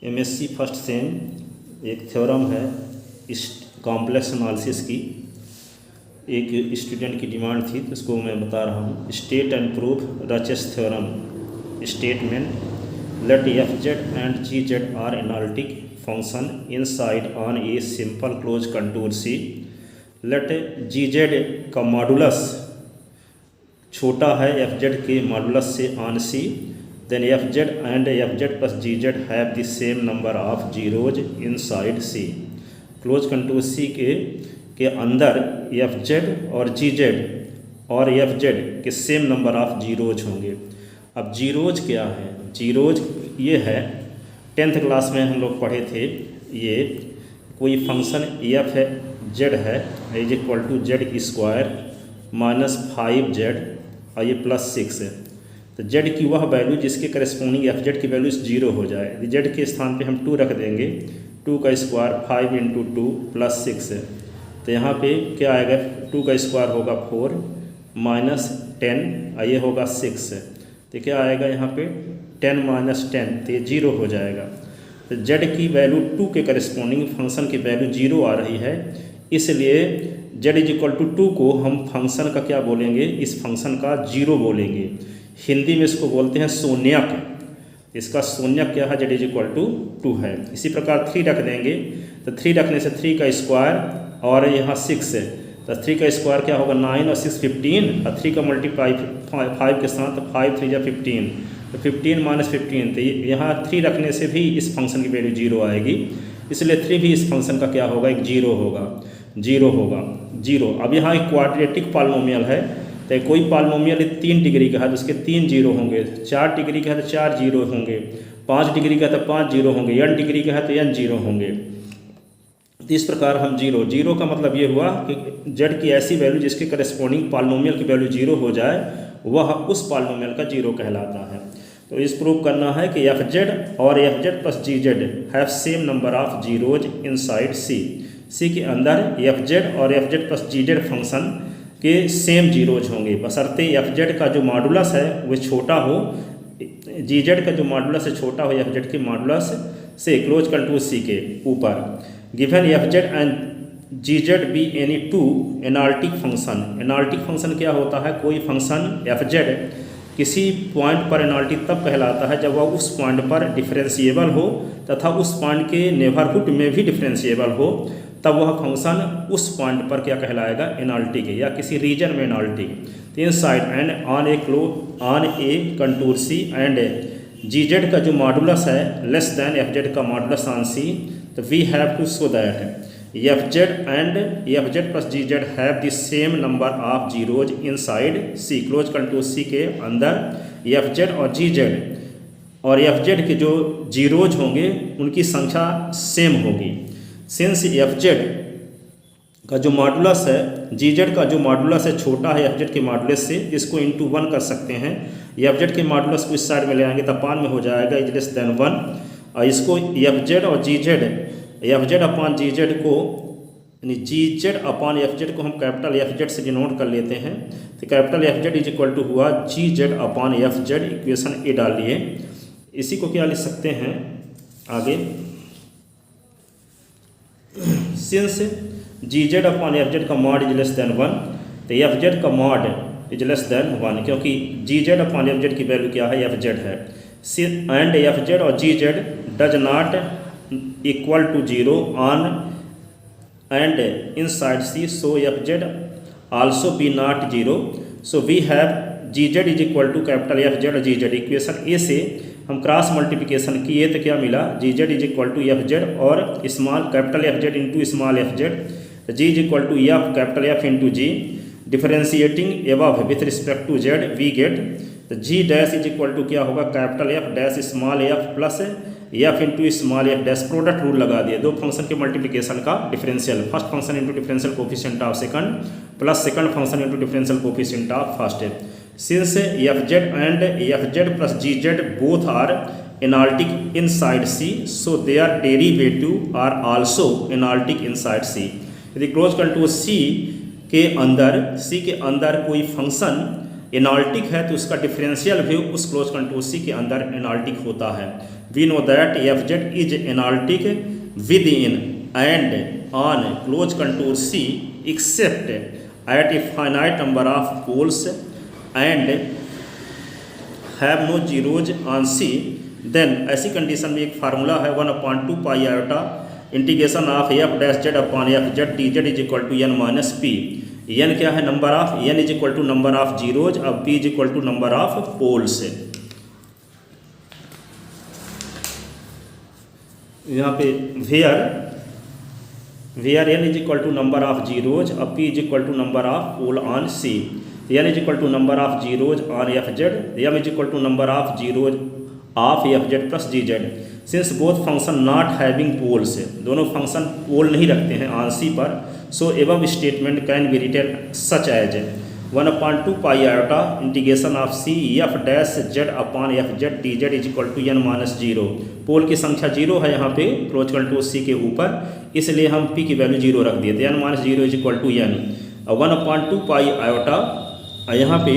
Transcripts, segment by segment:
MSc first sem एक theorem है इस कॉम्प्लेक्स एनालिसिस की। एक स्टूडेंट की डिमांड थी तो उसको मैं बता रहा हूँ। State and proof Rouché's theorem statement let f Z and ji z are analytic function inside on a simple close contour C. Let g z का मॉडुलस छोटा है एफ जेड के मॉडुलस से on C, then f Z and F Z plus ji z have the same number of zeros inside C. Close contour C के अंदर f Z और g z और F Z के same number of zeros होंगे। अब zeros क्या है? Zeros ये है, 10th क्लास में हम लोग पढ़े थे। ये कोई फंक्शन एफ है जेड है is equal to Z square minus 5z और ये प्लस 6 है। तो z की वह वैल्यू जिसके करस्पॉन्डिंग एफ जेड की वैल्यू 0 हो जाए। z के स्थान पे हम 2 रख देंगे, 2 का स्क्वायर 5 इंटू 2 प्लस 6 है। तो यहाँ पे क्या आएगा? 2 का स्क्वायर होगा 4 माइनस 10 और ये होगा 6 है। तो क्या आएगा यहाँ पे? 10 माइनस 10, तो ये 0 हो जाएगा। तो z की वैल्यू 2 के करस्पॉन्डिंग फंक्शन की वैल्यू 0 आ रही है, इसलिए z इज इक्वल टू 2 को हम फंक्शन का क्या बोलेंगे? इस फंक्शन का 0 बोलेंगे। हिंदी में इसको बोलते हैं शून्यक। इसका शून्यक क्या है? z इज इक्वल टू 2 है। इसी प्रकार 3 रख देंगे, तो 3 रखने से 3 का स्क्वायर और यहाँ 6 है, तो 3 का स्क्वायर क्या होगा? 9 और 6 15 और 3 का मल्टीप्लाई 5 के साथ, तो 5 3 या 15, तो 15 माइनस 15, तो यहाँ 3 रखने से भी इस फंक्शन की वैल्यू 0 आएगी, इसलिए 3 भी इस फंक्शन का क्या होगा? एक 0 होगा, 0 होगा 0। अब यहाँ एक क्वाड्रेटिक पॉलिनोमियल है, तो कोई पॉलिनोमियल 3 डिग्री का है तो उसके 3 0 होंगे, 4 डिग्री का है तो 4 0 होंगे, 5 डिग्री का है तो 5 0 होंगे, n डिग्री का है तो n 0 होंगे। तो इस प्रकार हम 0 का मतलब ये हुआ कि z की ऐसी वैल्यू जिसके करस्पॉन्डिंग पॉलिनोमियल की वैल्यू 0 हो जाए वह उस पॉलिनोमियल का 0 कहलाता है। तो इस प्रूव करना है कि एफ जेड और F Z plus ji z have same number of zeros inside C. C के अंदर एफ जेड और एफ जेड प्लस जी जेड फंक्शन के सेम जीरोज होंगे, बशर्ते एफ जेड का जो मॉडुलस है वो छोटा हो, जी जेड का जो मॉडुलस है छोटा हो एफ जेड के मॉडुलस से क्लोज कंटूर सी के ऊपर। Given F Z and ji Z be any two analytic function. Analytic function क्या होता है? कोई फंक्शन एफ जेड किसी पॉइंट पर एनालिटिक तब कहलाता है जब वह उस पॉइंट पर डिफरेंशिएबल हो तथा उस पॉइंट के नेबरहुड में भी डिफरेंशिएबल हो, तब वह फंक्शन उस पॉइंट पर क्या कहलाएगा? एनालिटिक है, या किसी रीजन में analytic. Inside and on a contour C and ji z का जो मॉडुलस है लेस देन एफ जेड का मॉडुलस ऑन सी, तो we have to show that f Z and F Z plus ji z have the same number of zeros inside C. Close contour C के अंदर f Z और g z और F Z के जो zeros होंगे उनकी संख्या same होगी। सिंस एफ जेड का जो मॉडुलस है, जी जेड का जो मॉडुलस है छोटा है एफ जेड के मॉडुलस से, इसको इंटू 1 कर सकते हैं। एफ जेड के मॉडुलस को इस साइड में ले आएंगे तो अपान में हो जाएगा इज लेस देन 1, और इसको एफ जेड और g z, F z upon g z को, यानी g z upon F z को हम कैपिटल एफ जेड से डिनोट कर लेते हैं। तो capital F Z is equal to हुआ g z upon F z, equation A डालिए। इसी को क्या लिख सकते हैं आगे? Since g z upon F z का मॉड इज लेस देन 1, तो एफ जेड का मॉड इज लेस देन 1, क्योंकि g z upon F z की वैल्यू क्या है? एफ जेड है। एंड एफ जेड और g z does not equal to 0 on and inside C, so f z also be not 0। So we have g z is equal to capital F Z और g Z. Equation ए से हम cross multiplication किए तो क्या मिला? G z is equal to f Z और small capital F Z into small f z, g is equal to f capital F into g. Differentiating above with respect to z we get, तो g dash is equal to क्या होगा? Capital F dash small f plus f into small f dash. Product rule लगा दिए, दो function के multiplication का differential, first function into differential coefficient of second plus second function into differential coefficient of first. Since F Z and F Z plus ji Z both are analytic inside C, so their derivative are also analytic inside C. यदि close contour C के अंदर कोई function एनाल्टिक है तो उसका differential भी उस close contour C के अंदर एनाल्टिक होता है। We know that f Z is analytic within and on close contour C except at a finite number of poles and have no zeros on C. Then ऐसी condition में एक formula है 1/2 pi iota integration of F dash Z upon F Z D z is equal to n minus p. N क्या है? Number of, n is equal to number of zeros, अब p is equal to number of poles. यहाँ पे where n is equal to number of zeros, अब p is equal to number of pole on C. N is equal to number of zeros on f z, m is equal to number of zeros of F Z plus ji z. Since both function not having poles, दोनों function pole नहीं रखते हैं on C पर, so above statement can be written such as 1/2 pi iota integration of C F dash Z upon F Z D z is equal to n minus zero. Pole की संख्या zero है यहाँ पे close contour C के ऊपर, इसलिए हम P की वैल्यू जीरो रख दिए थे, N minus zero is equal to N. 1/2 pi iota यहाँ पे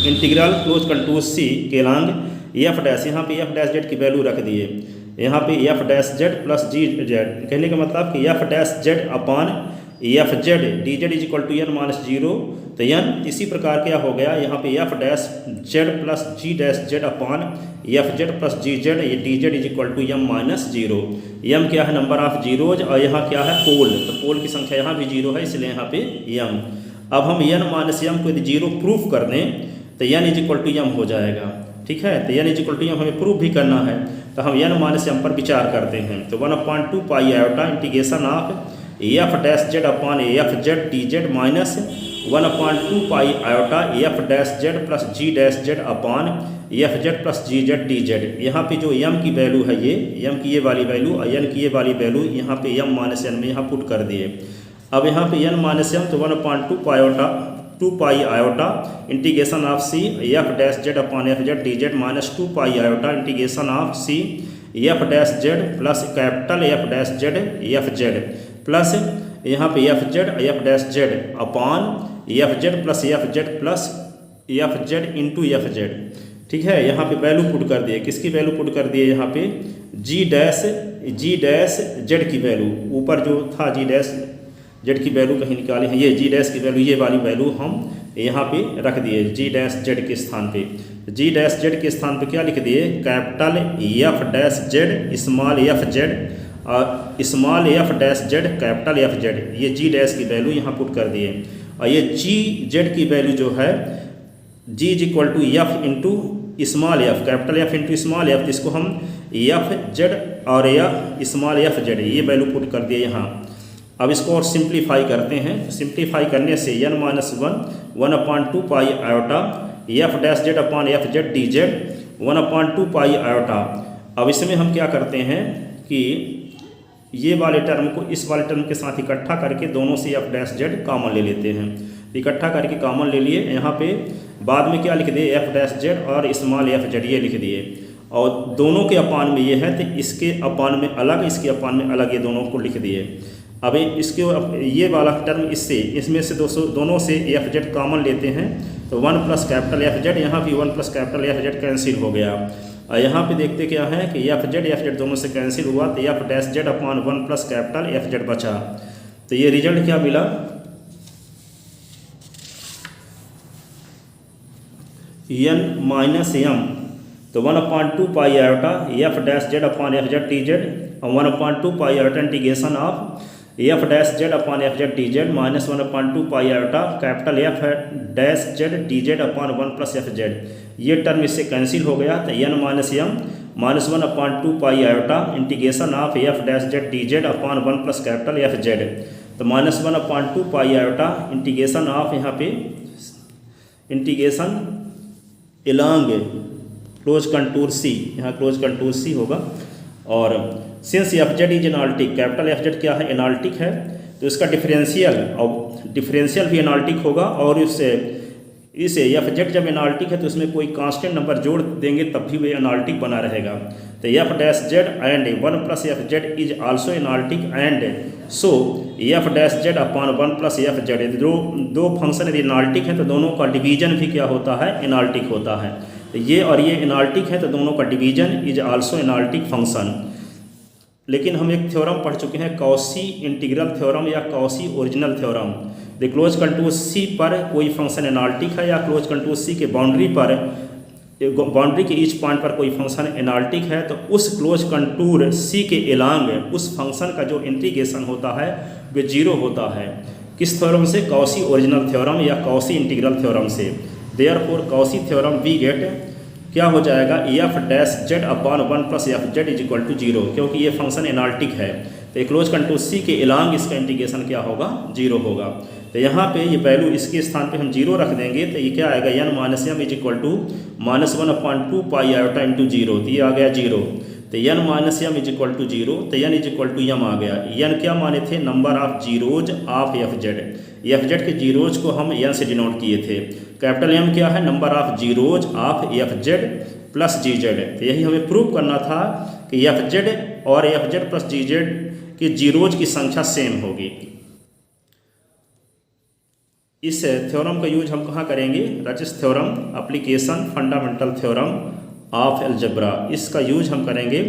इंटीग्रल क्लोज कंटूर सी के लॉन्ग एफ डैश, यहाँ पे एफ डैश जेड की वैल्यू रख दिए, यहाँ पे एफ डैश जेड प्लस जी जेड, कहने का मतलब कि f dash Z upon F Z D z is equal to n minus zero. तो एन इसी प्रकार क्या हो गया, यहाँ पे एफ डैश जेड प्लस जी dash Z upon F Z plus जी जेड, ये d z is equal to m minus zero. M क्या है? नंबर ऑफ जीरोज, और यहाँ क्या है? पोल, तो पोल की संख्या यहाँ भी जीरो है, इसलिए यहाँ पे एम। अब हम एन माइनस एम को यदि जीरो प्रूफ कर दें तो N is equal to M हो जाएगा, ठीक है। तो N is equal to M हमें प्रूफ भी करना है, तो हम एन माइनस एम पर विचार करते हैं। तो 1/2 pi iota integration of F dash Z upon F Z D Z minus 1/2 pi iota F dash Z plus ji dash Z upon F Z plus ji Z D Z. यहाँ पे जो M की value है, ये M की ये वाली value और एन की ये वाली वैल्यू यहाँ पे एम माइनस एन में यहाँ पुट कर दिए। अब यहाँ पे एन माइनस एम, तो 1/2 pi iota integration of C F dash Z upon F Z D Z minus 2 pi iota integration of C F dash Z plus capital F dash Z F Z plus यहाँ पे F Z F dash Z upon F Z plus F Z into F Z, ठीक है। यहाँ पे value put कर दिए, किसकी value put कर दिए? यहाँ पे जी डैश जेड की वैल्यू, ऊपर जो था जी डैश जेड की वैल्यू कहीं निकाले हैं, ये जी डैश की वैल्यू, ये वाली वैल्यू हम यहाँ पे रख दिए जी डैश जेड के स्थान पे। जी डैश जेड के स्थान पे क्या लिख दिए? Capital F dash z small f Z और small f dash z capital F Z, ये जी डैश की वैल्यू यहाँ पुट कर दिए। और ये जी जेड की वैल्यू जो है g is equal to f into small f, capital F into small f, इसको हम एफ जेड और एफ स्मॉल एफ जेड ये वैल्यू पुट कर दिए यहाँ। अब इसको और सिंप्लीफाई करते हैं, सिंप्लीफाई करने से N minus 1/2 pi iota F dash Z upon F Z D Z 1/2 pi iota. अब इसमें हम क्या करते हैं कि ये वाले टर्म को इस वाले टर्म के साथ इकट्ठा करके दोनों से एफ डैश जेड कॉमन ले लेते हैं। इकट्ठा करके कॉमन ले लिए, यहाँ पे बाद में क्या लिख दिए? एफ डैश जेड और स्मॉल एफ जेड ये लिख दिए, और दोनों के अपान में ये है तो इसके अपान में अलग, इसके अपान में अलग, ये दोनों को लिख दिए। अब इसके ये वाला टर्म इसमें से दोनों से एफ जेड कॉमन लेते हैं, तो 1 प्लस कैपिटल एफ जेड, यहाँ भी 1 plus capital F Z cancel हो गया। और यहाँ पे देखते क्या है कि एफ जेड दोनों से कैंसिल हुआ, तो F dash Z upon 1 plus capital F Z बचा। तो ये रिजल्ट क्या मिला? एन माइनस एम, तो 1/2 pi iota F dash Z upon F Z T Z और 1/2 pi iota integration of F dash Z upon F Z T Z minus 1/2 pi iota capital F dash Z T Z upon 1 plus F Z, ये term इससे cancel हो गया। तो N minus M minus 1/2 pi iota integration of F dash Z T Z upon 1 plus capital F Z, तो minus 1/2 pi iota integration of यहाँ पे integration along close contour C, यहाँ close contour C होगा। और since f Z is analytic, capital F z क्या है? एनाल्टिक है, तो इसका डिफरेंशियल भी एनाल्टिक होगा, और इसे एफ जेड जब एनाल्टिक है तो इसमें कोई कांस्टेंट नंबर जोड़ देंगे तब भी वो एनाल्टिक बना रहेगा। तो F dash Z and 1 plus F Z is also analytic and so F dash Z upon 1 plus F Z, दो फंक्शन यदि एनालिटिक है तो दोनों का डिवीजन भी क्या होता है, एनालिटिक होता है। तो ये और ये एनालिटिक है तो दोनों का division is also analytic function. लेकिन हम एक थ्योरम पढ़ चुके हैं, कॉशी इंटीग्रल थ्योरम या Cauchy original theorem. The close contour C पर कोई फंक्शन एनालिटिक है या क्लोज कंटूर सी के बाउंड्री पर, बाउंड्री के ईच पॉइंट पर कोई फंक्शन एनालिटिक है तो उस क्लोज कंटूर सी के एलांग उस फंक्शन का जो इंटीग्रेशन होता है वो 0 होता है। किस थ्योरम से? कॉशी ओरिजिनल थ्योरम या कॉशी इंटीग्रल थ्योरम से। Therefore Cauchy theorem we get क्या हो जाएगा, F dash Z upon 1 plus F Z is equal to 0, क्योंकि ये फंक्शन एनालिटिक है तो क्लोज कंटूर सी के एलांग इसका इंटीग्रेशन क्या होगा, 0 होगा। तो यहाँ पे ये वैल्यू इसके स्थान पे हम 0 रख देंगे तो ये क्या आएगा, n minus M is equal to -1/2 pi iota into 0, तो ये आ गया 0। तो n minus M is equal to 0, तो n is equal to m आ गया। n क्या माने थे, number of zeros of F Z के जीरोज को हम n से डिनोट किए थे। कैपिटल M क्या है, number of zeros of F Z plus ji Z. तो यही हमें प्रूव करना था कि एफ जेड और एफ जेड प्लस जी जेड के जीरोज की संख्या सेम होगी। इस थ्योरम का यूज हम कहाँ करेंगे, Rouché's theorem application fundamental theorem of algebra. इसका यूज हम करेंगे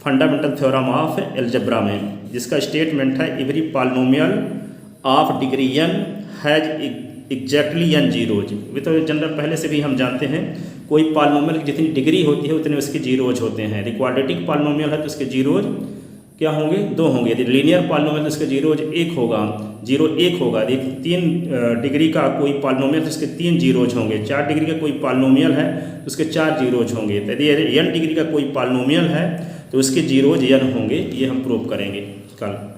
फंडामेंटल थ्योरम ऑफ अलजेब्रा में, जिसका स्टेटमेंट है every polynomial of degree n has exactly n zeros. वे तो जनरल पहले से भी हम जानते हैं, कोई पॉलिनोमियल की जितनी डिग्री होती है उतने उसके जीरोज होते हैं। यदि क्वाड्रेटिक पॉलिनोमियल है तो उसके जीरोज क्या होंगे, 2 होंगे। यदि लीनियर पॉलिनोमियल तो उसके जीरोज 1 होगा, 0 1 होगा। यदि 3 डिग्री का कोई पॉलिनोमियल तो उसके 3 जीरोज होंगे। 4 डिग्री का कोई पॉलिनोमियल है तो उसके 4 जीरोज होंगे। यदि n डिग्री का कोई पॉलिनोमियल है तो उसके जीरोज n होंगे। ये हम प्रूव करेंगे कल।